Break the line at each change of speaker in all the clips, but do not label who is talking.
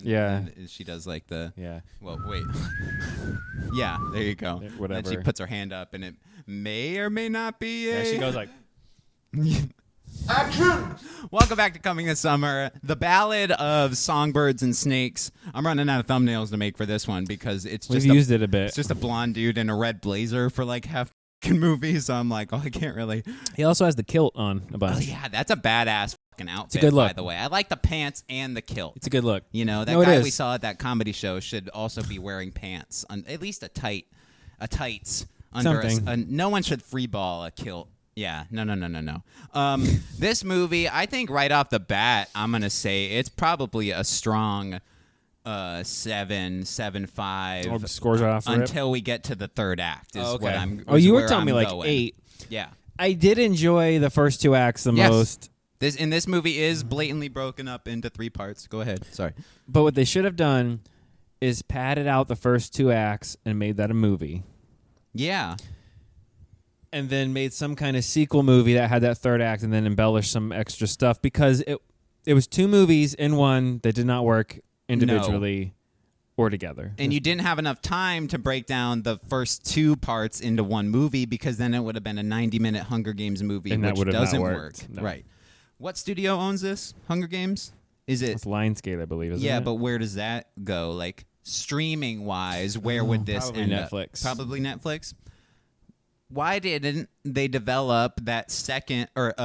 and she does like the well, wait. Yeah, there you go.
Whatever.
And she puts her hand up, and it may or may not be a...
Yeah, she goes like...
Action!
Welcome back to Coming This Summer, the Ballad of Songbirds and Snakes. I'm running out of thumbnails to make for this one because it's just
used it a bit.
It's just a blonde dude in a red blazer for like half the movie, so I'm like, oh, I can't really.
He also has the kilt on a bunch.
Oh yeah, that's a badass fucking outfit.
It's a good look.
By the way, I like the pants and the kilt.
It's a good look.
You know, that guy we saw at that comedy show should also be wearing pants, at least a tights under. No one should freeball a kilt. Yeah, no. This movie, I think right off the bat, I'm gonna say it's probably a strong 7.5.
Oh, scores off
until we get to the third act. Is what I'm.
You were telling me like going. 8.
Yeah,
I did enjoy the first 2 acts the most.
This movie is blatantly broken up into 3 parts. Go ahead. Sorry,
but what they should have done is padded out the first 2 acts and made that a movie.
Yeah.
And then made some kind of sequel movie that had that third act and then embellished some extra stuff because it was 2 movies in one that did not work individually or together.
And you didn't have enough time to break down the first 2 parts into one movie because then it would have been a 90-minute Hunger Games movie,
and
which doesn't work.
No.
Right. What studio owns this, Hunger Games? Is it?
It's Lionsgate, I believe, isn't it?
Yeah, but where does that go? Like, streaming-wise, where would this
probably
end
Netflix.
up? Probably Netflix. Why didn't they develop that second or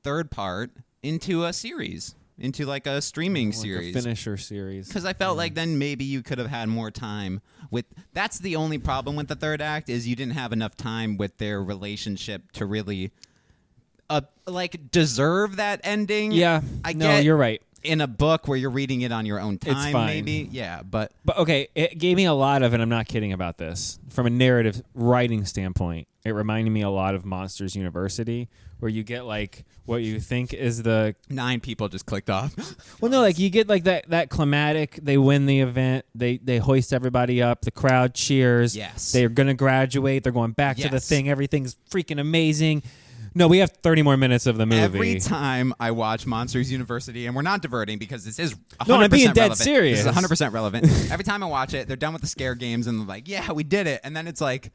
third part into a series, into like a streaming series,
a finisher series?
Because I felt like then maybe you could have had more time with. That's the only problem with the third act is you didn't have enough time with their relationship to really, like deserve that ending.
Yeah, you're right.
In a book where you're reading it on your own time,
it's fine.
Maybe, yeah, but
okay, it gave me a lot of, and I'm not kidding about this, from a narrative writing standpoint. It reminded me a lot of Monsters University, where you get like what you think is the
9 people just clicked off.
Well, no, like you get like that climatic. They win the event. They hoist everybody up. The crowd cheers.
Yes,
they're gonna graduate. They're going back to the thing. Everything's freaking amazing. No, we have 30 more minutes of the movie.
Every time I watch Monsters University, and we're not diverting because this is 100%
no, I'm being dead
relevant.
serious.
This is 100% relevant. Every time I watch it, they're done with the scare games, and they're like, yeah, we did it. And then it's like,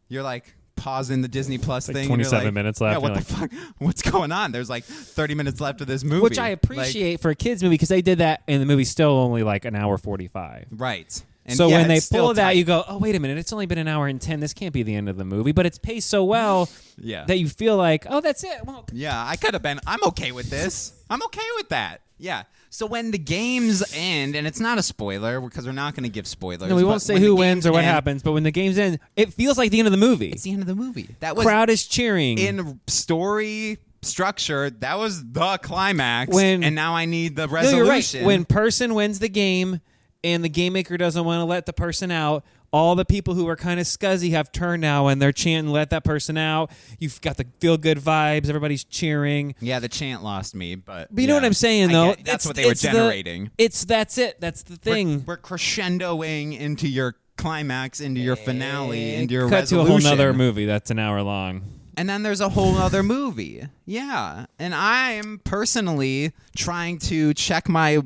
you're like pausing the Disney Plus thing.
27
like,
minutes left.
Yeah, what the fuck? What's going on? There's like 30 minutes left of this movie.
Which I appreciate for a kid's movie because they did that, and the movie's still only like an hour 45.
Right. And
so when they pull
that,
you go, oh, wait a minute, it's only been an hour and 10. This can't be the end of the movie. But it's paced so well that you feel like, oh, that's it. Well,
yeah, I could have been. I'm okay with this. I'm okay with that. Yeah. So when the games end, and it's not a spoiler because we're not going to give spoilers.
No, we won't say who wins or what happens. But when the games end, it feels like the end of the movie.
It's the end of the movie. That was
crowd is cheering.
In story structure, that was the climax. And now I need the resolution.
No, you're right. When person wins the game, and the game maker doesn't want to let the person out, all the people who are kind of scuzzy have turned now, and they're chanting, let that person out. You've got the feel-good vibes. Everybody's cheering.
Yeah, the chant lost me, but
you know what I'm saying, though?
That's what they were generating.
That's it. That's the thing.
We're crescendoing into your climax, into your finale, into your
cut
resolution.
To a whole nother movie that's an hour long.
And then there's a whole other movie. Yeah. And I'm personally trying to check my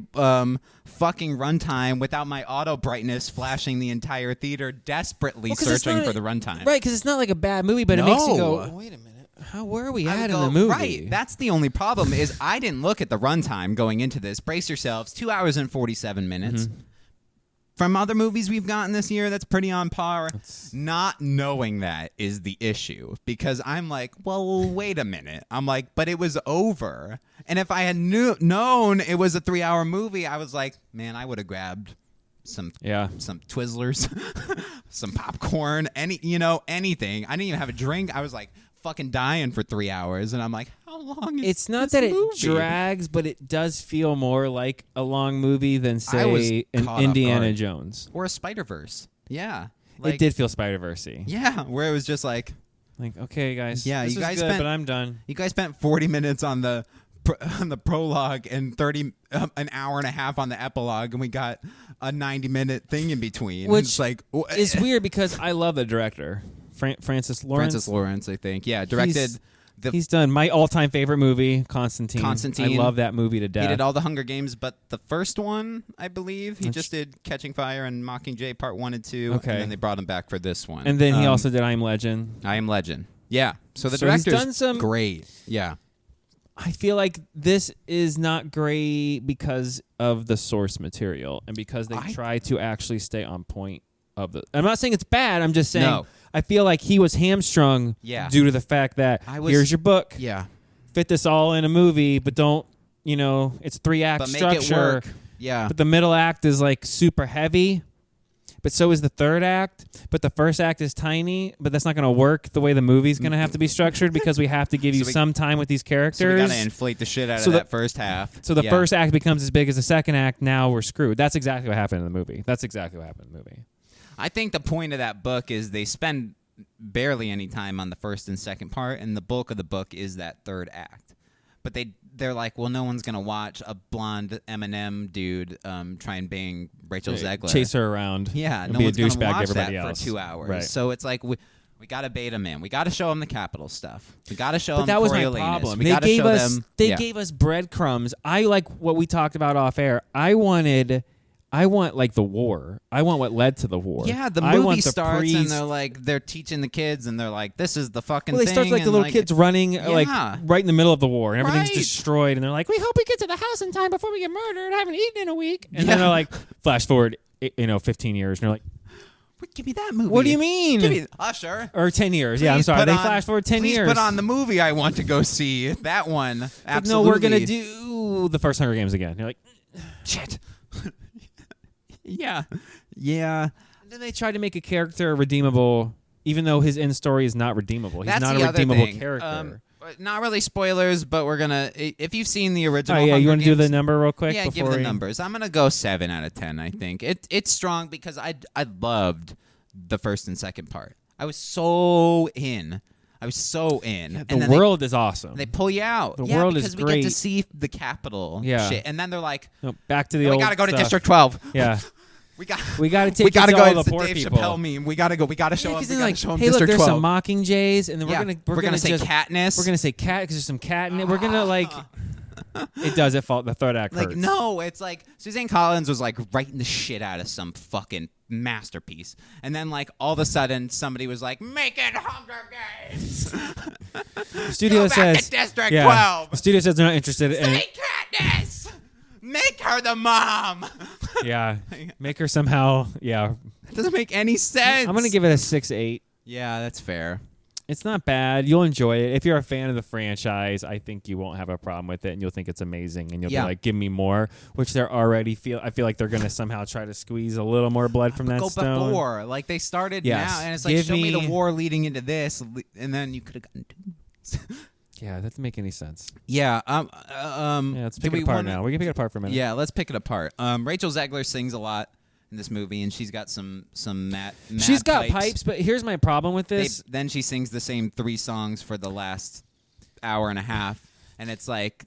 fucking runtime without my auto brightness flashing the entire theater, desperately searching for the runtime.
Right, because it's not like a bad movie, but it makes you go, oh, wait a minute. Where are we at in the movie?
Right. That's the only problem is I didn't look at the runtime going into this. Brace yourselves. 2 hours and 47 minutes. Mm-hmm. From other movies we've gotten this year, that's pretty on par. Not knowing that is the issue because I'm like, well, wait a minute. I'm like, but it was over. And if I had known it was a 3-hour movie, I was like, man, I would have grabbed some Twizzlers, some popcorn, anything. I didn't even have a drink. I was like fucking dying for 3 hours, and I'm like, how long is
it's not
this
that
movie?
It drags, but it does feel more like a long movie than, say, an Indiana Jones.
Or a Spider-Verse. Yeah.
It did feel Spider-Verse-y.
Yeah, where it was just like,
okay, guys,
yeah,
this
you guys
was good,
spent,
but I'm done.
You guys spent 40 minutes on the prologue and an hour and a half on the epilogue, and we got a 90-minute thing in between.
Which
it's like,
is weird because I love the director. Francis Lawrence.
I think. Yeah, directed
He's done my all-time favorite movie, Constantine. I love that movie to death.
He did all the Hunger Games, but the first one, I believe, he just did Catching Fire and Mockingjay Part 1 and 2.
Okay.
And then they brought him back for this one.
And then he also did I Am Legend.
I Am Legend. Yeah. So the director's great. Yeah.
I feel like this is not great because of the source material and because they try to actually stay on point of the. I'm not saying it's bad. I'm just saying I feel like he was hamstrung due to the fact that here's your book.
Yeah.
Fit this all in a movie, but don't, it's 3-act structure.
Make it work. Yeah.
But the middle act is like super heavy. But so is the third act. But the first act is tiny. But that's not going to work the way the movie's going to have to be structured because we have to give you some time with these characters.
So we got to inflate the shit out of that first half.
So the first act becomes as big as the second act. Now we're screwed. That's exactly what happened in the movie.
I think the point of that book is they spend barely any time on the first and second part, and the bulk of the book is that third act. But they're like, well, no one's gonna watch a blonde Eminem dude try and bang Rachel Zegler,
chase her around.
Yeah, no one's gonna watch that for 2 hours. Right. So it's like we got to bait them in. We got to show them the capital stuff. We got to show them.
But that was my
Coriolanus.
problem.
We
They gave us breadcrumbs. I like what we talked about off air. I want like the war. I want what led to the war.
Yeah, the movie starts and they're teaching the kids and they're like, this is the fucking thing.
Well, they start like the little kids running like right in the middle of the war and everything's destroyed and they're like, we hope we get to the house in time before we get murdered. I haven't eaten in a week. And then they're like, flash forward, 15 years and they're like,
give me that movie.
What do you mean?
Give me Usher.
Or 10 years. Yeah, I'm sorry. They flash forward 10 years.
Please put on the movie I want to go see. That one. Absolutely.
No, we're going to do the first Hunger Games again. You're like,
shit. Yeah.
And then they tried to make a character redeemable, even though his end story is not redeemable. He's
That's
not a redeemable character.
Not really spoilers, but we're gonna. If you've seen the original,
you want to do the number real quick?
Yeah, give the numbers. I'm gonna go 7 out of 10. I think it's strong because I loved the first and second part. I was so in.
Yeah, the world is awesome.
They pull you out.
The world is
great. We get to see the capital. Shit. And then they're like,
back to the old.
We gotta go to
stuff.
District 12.
Yeah.
We got
to take all the poor
Dave
people.
Chappelle meme. We got to show them.
Hey, look, there's some Mockingjays, and then we're gonna
say Katniss.
We're gonna say cat because there's some cat in it. We're gonna like. It does. It fault the third act.
Like
hurts.
no, it's like Suzanne Collins was like writing the shit out of some fucking masterpiece, and then like all of a sudden somebody was like, "Make it Hunger Games."
The studio
Go
says
back to District 12.
The studio says they're not interested in.
Say Katniss. Make her the mom.
Yeah, make her somehow. Yeah,
it doesn't make any sense.
I'm gonna give it a 6-8.
Yeah, that's fair.
It's not bad. You'll enjoy it. If you're a fan of the franchise, I think you won't have a problem with it, and you'll think it's amazing, and you'll be like, "Give me more." Which they're already I feel like they're gonna somehow try to squeeze a little more blood from that stone.
Go before, like they started now, and it's like show me the war leading into this, and then you could have gotten two.
Yeah, that doesn't make any sense.
Yeah.
Let's pick it apart now. We can pick it apart for a minute.
Yeah, let's pick it apart. Rachel Zegler sings a lot in this movie, and she's got some mad
She's got pipes, but here's my problem with this.
Then she sings the same 3 songs for the last hour and a half, and it's like,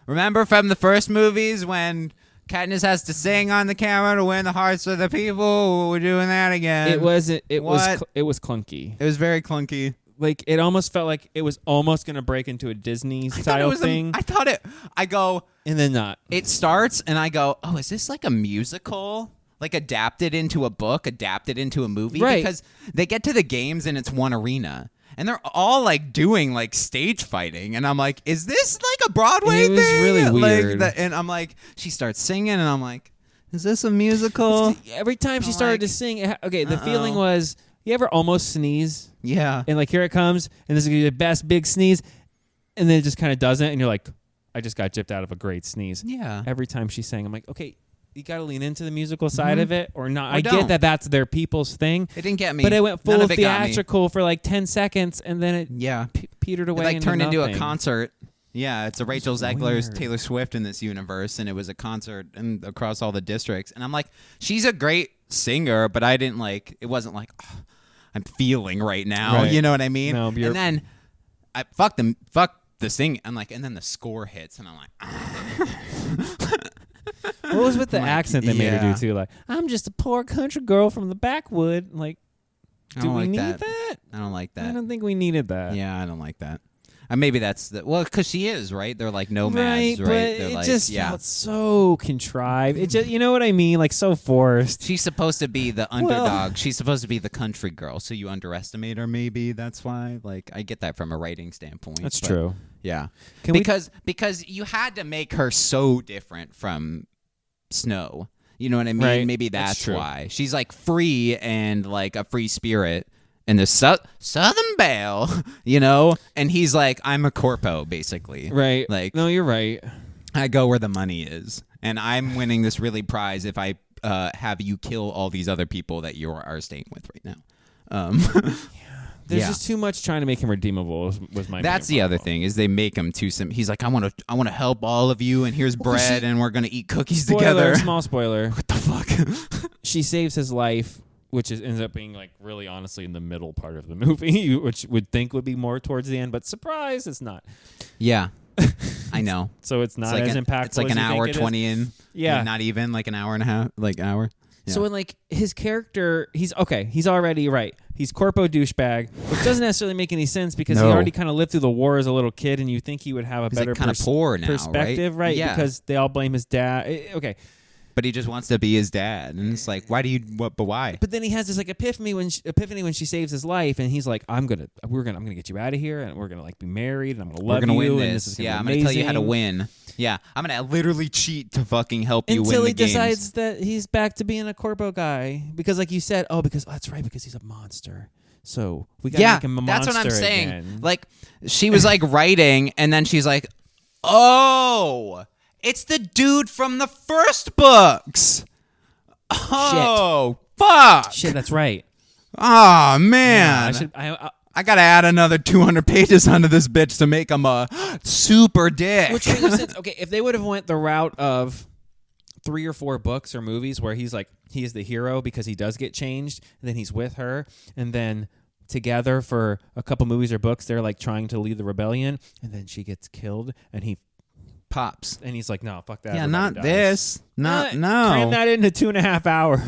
remember from the first movies when Katniss has to sing on the camera to win the hearts of the people? We're doing that again.
It was clunky.
It was very clunky.
Like, it almost felt like it was almost going to break into a Disney style thing.
I go.
And then not.
It starts, and I go, oh, is this like a musical? Like adapted into a book, adapted into a movie?
Right.
Because they get to the games, and it's one arena. And they're all like doing like stage fighting. And I'm like, is this like a Broadway thing?
It was really weird.
And I'm like, she starts singing, and I'm like, is this a musical?
Every time she started to sing, the feeling was, you ever almost sneeze?
Yeah.
And like, here it comes, and this is going to be the best big sneeze. And then it just kind of doesn't, and you're like, I just got gypped out of a great sneeze.
Yeah.
Every time she sang, I'm like, okay, you got to lean into the musical side of it or not.
Or
I
don't.
get that that's their people's thing.
It didn't get me.
But it went full
None of it got me.
theatrical for like 10 seconds, and then it petered away.
It like turned into a
nothing.
concert. Yeah, it's a Rachel Zegler's
weird.
Taylor Swift in this universe, and it was a concert and across all the districts. And I'm like, she's a great singer, but I didn't like. It wasn't like I'm feeling right now.
Right.
You know what I mean?
No,
and then I fuck the sing. I'm like, and then the score hits, and I'm like.
What was with the accent they made her do too? Like, I'm just a poor country girl from the backwood. Like, do we need that?
I don't like that.
I don't think we needed that.
Yeah, I don't like that. Maybe that's because she is right. They're like nomads, right?
But
They're
it
like,
just felt so contrived. It just, you know what I mean? Like so forced.
She's supposed to be the underdog. She's supposed to be the country girl. So you underestimate her. Maybe that's why. Like I get that from a writing standpoint.
That's true.
Yeah,
Can
because you had to make her so different from Snow. You know what I mean?
Right.
Maybe that's
true.
why she's like free and like a free spirit. And the Southern Belle, you know, and he's like, I'm a corpo, basically.
Right.
Like,
no, you're right.
I go where the money is, and I'm winning this really prize if I have you kill all these other people that you are staying with right now.
There's just too much trying to make him redeemable. Was my
That's
main
the other
problem.
thing is they make him too simple. He's like, I want to help all of you, and here's bread, and we're gonna eat cookies together.
Small spoiler.
What the fuck?
She saves his life, which ends up being like really honestly in the middle part of the movie, which would think would be more towards the end, but surprise, it's not.
Yeah, I know.
So it's not as impactful.
It's like
as
an
you
hour
think it
20
is.
in.
Yeah,
not even like an hour and a half, like hour. Yeah.
So when like his character, he's already right. He's corpo douchebag, which doesn't necessarily make any sense because he already kind of lived through the war as a little kid, and you think he would have a better
kind of poor now,
perspective, right?
Yeah.
Because they all blame his dad. Okay.
But he just wants to be his dad, and it's like, why do you? What? But why?
But then he has this like epiphany when she saves his life, and he's like, I'm gonna get you out of here, and we're gonna like be married, and I'm gonna love you,
win
and
this.
this is gonna be
I'm
amazing.
gonna tell you how to win. Yeah, I'm gonna literally cheat to fucking help you win
Until
the
he
games.
decides that he's back to being a corpo guy, because like you said, that's right, because he's a monster. So we gotta make him a monster.
That's what I'm saying.
Again.
Like she was like writing, and then she's like, "Oh, it's the dude from the first books." Oh, fuck!
Shit, that's right.
Oh man,
Yeah,
I gotta add another 200 pages onto this bitch to make him a super dick.
which makes sense. Okay, if they would have went the route of 3 or 4 books or movies where he's like he is the hero because he does get changed, and then he's with her, and then together for a couple movies or books they're like trying to lead the rebellion, and then she gets killed, and he
pops.
and he's like, no, fuck that.
Yeah,
everybody
not
dies.
this. No.
Cram that into 2.5 hours.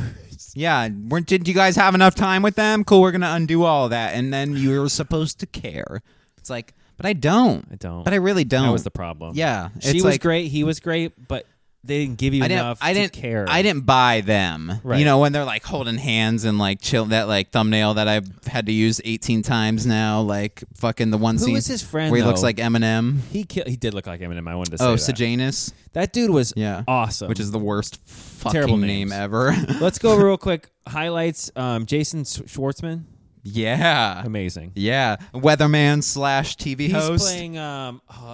Yeah, did you guys have enough time with them? Cool, we're gonna undo all of that, and then you're supposed to care. It's like, but I don't. But I really don't.
That was the problem.
Yeah,
she was great. He was great, but they didn't give you enough to care.
I didn't buy them.
Right.
You know, when they're like holding hands and like chill, that like thumbnail that I've had to use 18 times now, like fucking the one
Who
scene
was his friend,
where he looks
though?
like Eminem.
He did look like Eminem. I wanted to say that.
Sejanus.
That dude was
Yeah.
awesome.
Which is the worst fucking
Terrible
name
names.
ever.
Let's go real quick. Highlights. Jason Schwartzman.
Yeah.
Amazing.
Yeah. Weatherman / TV
He's
host.
playing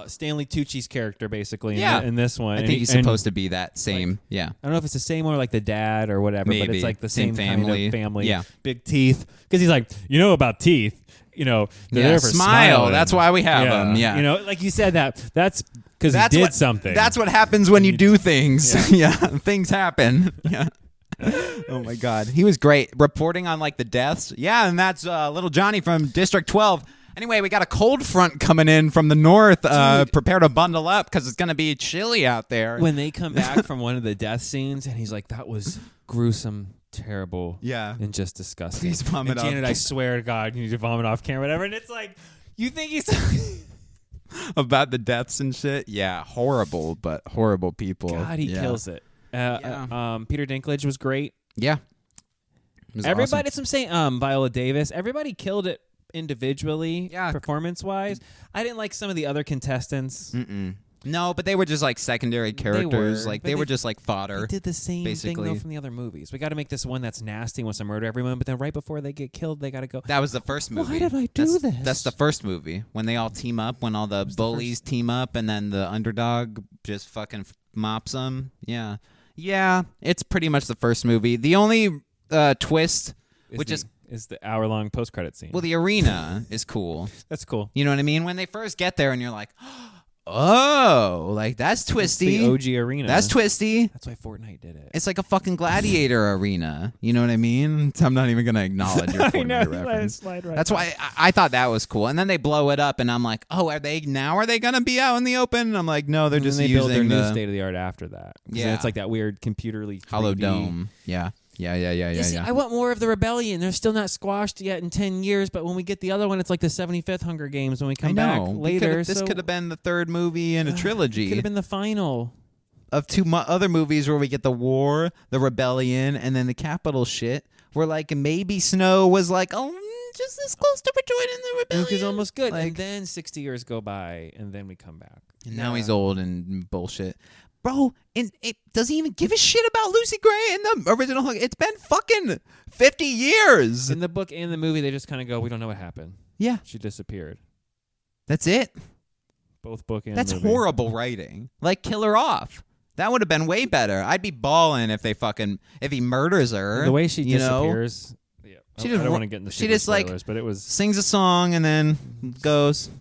Stanley Tucci's character, basically,
Yeah.
in this one.
I think he's supposed to be that same. Yeah.
I don't know if it's the same or like the dad or whatever, but
Maybe.
it's like the
Same
same
family.
kind of family.
Yeah.
Big teeth. Because he's like, about teeth. They're there for
smile.
smiling.
That's why we have them. Yeah.
Like you said that's because he did something.
That's what happens when you do things. Yeah. Things happen. Yeah. Oh my God, he was great reporting on like the deaths. Yeah, and that's little Johnny from District 12. Anyway, we got a cold front coming in from the north. Prepare to bundle up because it's gonna be chilly out there.
When they come back from one of the death scenes, and he's like, "That was gruesome, terrible, and just disgusting."
Please vomit
and Janet,
off.
I swear to God, you need to vomit off camera, whatever. And it's like, you think he's
about the deaths and shit. Yeah, horrible, but horrible people.
God, he kills it. Peter Dinklage was great.
Yeah.
Everybody,
awesome.
that's what I'm saying. Viola Davis, everybody killed it individually, performance-wise. I didn't like some of the other contestants.
No, but they were just like secondary characters. They were just like fodder.
They did the same
basically.
thing though from the other movies. We got to make this one that's nasty, wants to murder everyone, but then right before they get killed, they got to go.
That was the first movie.
Why did I do this?
That's the first movie when they all team up. When all the bullies team up, and then the underdog just fucking mops them. Yeah, yeah. It's pretty much the first movie. The only twist,
is the hour-long post-credit scene.
Well, the arena is cool.
That's cool.
You know what I mean? When they first get there, and you're like, oh, like that's twisty.
It's the OG arena.
That's twisty.
That's why Fortnite did it.
It's like a fucking gladiator arena. You know what I mean? I'm not even gonna acknowledge your Fortnite reference. That's why I thought that was cool. And then they blow it up, and I'm like, oh, are they gonna be out in the open? And I'm like, no, they're just
they
using
build their
the
new state of the art after that.
Yeah,
it's like that weird computerly 3D.
Hollow Dome. Yeah.
You see, I want more of the rebellion. They're still not squashed yet in 10 years, but when we get the other one, it's like the 75th Hunger Games when we come back later.
This could have been the third movie in a trilogy.
Could have been the final.
Of two other movies where we get the war, the rebellion, and then the capital shit. Where like maybe Snow was like, oh, just this close to joining the rebellion.
It was almost good.
Like,
and then 60 years go by, and then we come back.
And now he's old and bullshit. Bro, and it doesn't even give a shit about Lucy Gray in the original. It's been fucking 50 years.
In the book and the movie, they just kind of go, we don't know what happened.
Yeah.
She disappeared.
That's it.
Both book and
That's
movie.
horrible writing. Like, kill her off. That would have been way better. I'd be balling if he murders her.
The way she
you
disappears.
Know?
Yeah.
She
I don't want to get into
she just
spoilers, but it was
sings a song and then goes.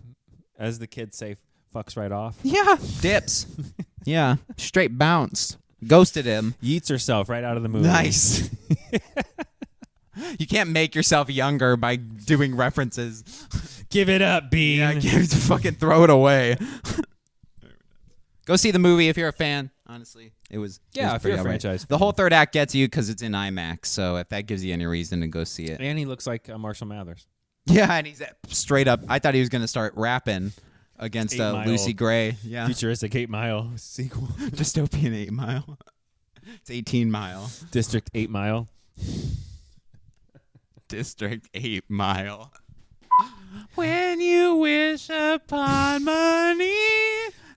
As the kids say, fucks right off.
Yeah. Dips. Yeah. Straight bounced. Ghosted him.
Yeets herself right out of the movie.
Nice. You can't make yourself younger by doing references.
Give it up, Bean.
Yeah, fucking throw it away. Go see the movie if you're a fan. Honestly, it was.
Yeah, if you're a franchise.
The whole third act gets you because it's in IMAX. So if that gives you any reason to go see it.
And he looks like Marshall Mathers.
Yeah, and he's straight up. I thought he was going to start rapping against Lucy Gray. Yeah.
Futuristic 8 Mile sequel.
Dystopian 8 Mile. It's 18 Mile.
District 8 Mile.
District 8 Mile. When you wish upon money,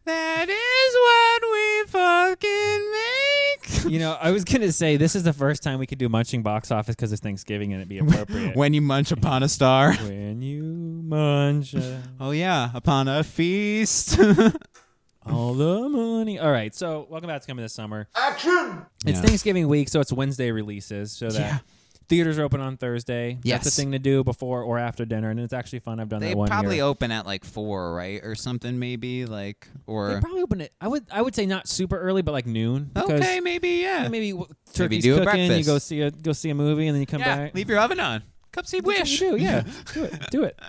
that is what we fucking make.
You know, I was going to say, this is the first time we could do Munching Box Office because it's Thanksgiving and it'd be appropriate.
When you munch upon a star.
When you munch.
Oh, yeah. Upon a feast.
All the money. All right. So, welcome back to Coming This Summer.
Action!
It's Thanksgiving week, so it's Wednesday releases. So that theaters are open on Thursday.
Yes.
That's a thing to do before or after dinner, and it's actually fun. I've done
They
that one
probably
year.
open at like 4, right? Or something maybe like or
They probably open it. I would say not super early, but like noon.
okay, maybe yeah.
Maybe turkey's
do a
cooking. You
breakfast.
go see a movie, and then you come
Yeah,
back.
leave your oven on. Cup seed
That's what
wish.
you do, yeah. Do it.